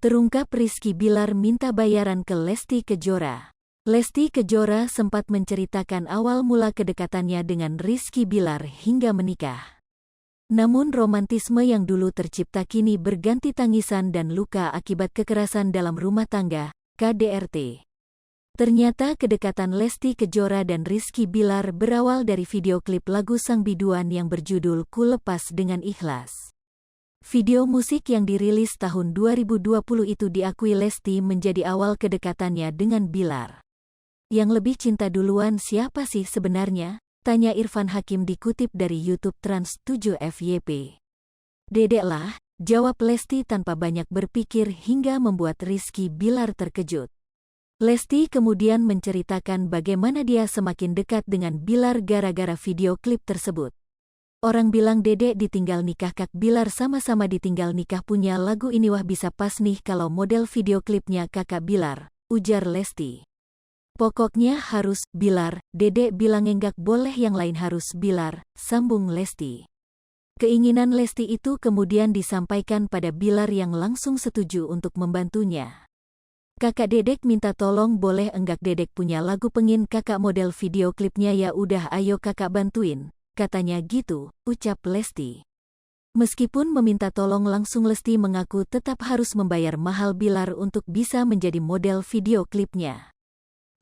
Terungkap Rizky Bilar minta bayaran ke Lesti Kejora. Lesti Kejora sempat menceritakan awal mula kedekatannya dengan Rizky Bilar hingga menikah. Namun romantisme yang dulu tercipta kini berganti tangisan dan luka akibat kekerasan dalam rumah tangga, KDRT. Ternyata kedekatan Lesti Kejora dan Rizky Bilar berawal dari video klip lagu sang biduan yang berjudul Ku Lepas Dengan Ikhlas. Video musik yang dirilis tahun 2020 itu diakui Lesti menjadi awal kedekatannya dengan Bilar. Yang lebih cinta duluan siapa sih sebenarnya? Tanya Irfan Hakim dikutip dari YouTube Trans 7 FYP. Dedek lah, jawab Lesti tanpa banyak berpikir hingga membuat Rizky Bilar terkejut. Lesti kemudian menceritakan bagaimana dia semakin dekat dengan Bilar gara-gara video klip tersebut. Orang bilang dedek ditinggal nikah Kak Bilar sama-sama ditinggal nikah punya lagu ini wah bisa pas nih kalau model video klipnya kakak Bilar, ujar Lesti. Pokoknya harus Bilar, dedek bilang enggak boleh yang lain harus Bilar, sambung Lesti. Keinginan Lesti itu kemudian disampaikan pada Bilar yang langsung setuju untuk membantunya. Kakak dedek minta tolong boleh enggak dedek punya lagu pengin kakak model video klipnya ya udah ayo kakak bantuin. Katanya gitu, ucap Lesti. Meskipun meminta tolong langsung Lesti mengaku tetap harus membayar mahal Bilar untuk bisa menjadi model video klipnya.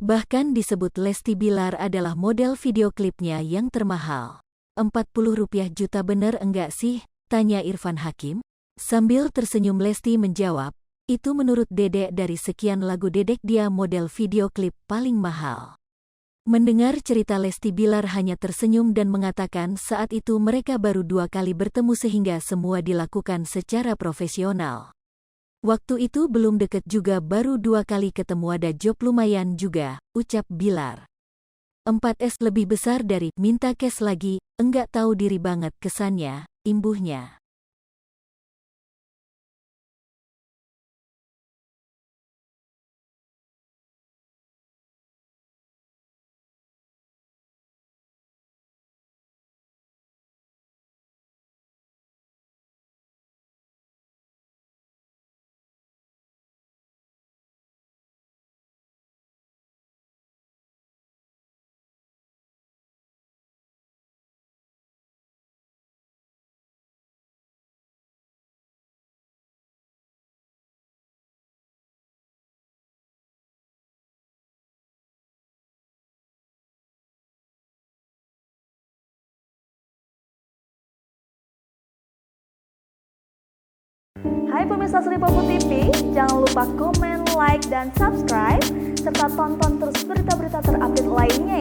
Bahkan disebut Lesti Bilar adalah model video klipnya yang termahal. Rp40 juta bener enggak sih? Tanya Irfan Hakim. Sambil tersenyum Lesti menjawab, itu menurut dedek dari sekian lagu dedek dia model video klip paling mahal. Mendengar cerita Lesti Bilar hanya tersenyum dan mengatakan saat itu mereka baru 2 kali bertemu sehingga semua dilakukan secara profesional. Waktu itu belum deket juga baru 2 kali ketemu ada job lumayan juga, ucap Bilar. 4S lebih besar dari minta cash lagi, enggak tahu diri banget kesannya, imbuhnya. Hai pemirsa Sri Popo TV, jangan lupa komen, like, dan subscribe, serta tonton terus berita-berita terupdate lainnya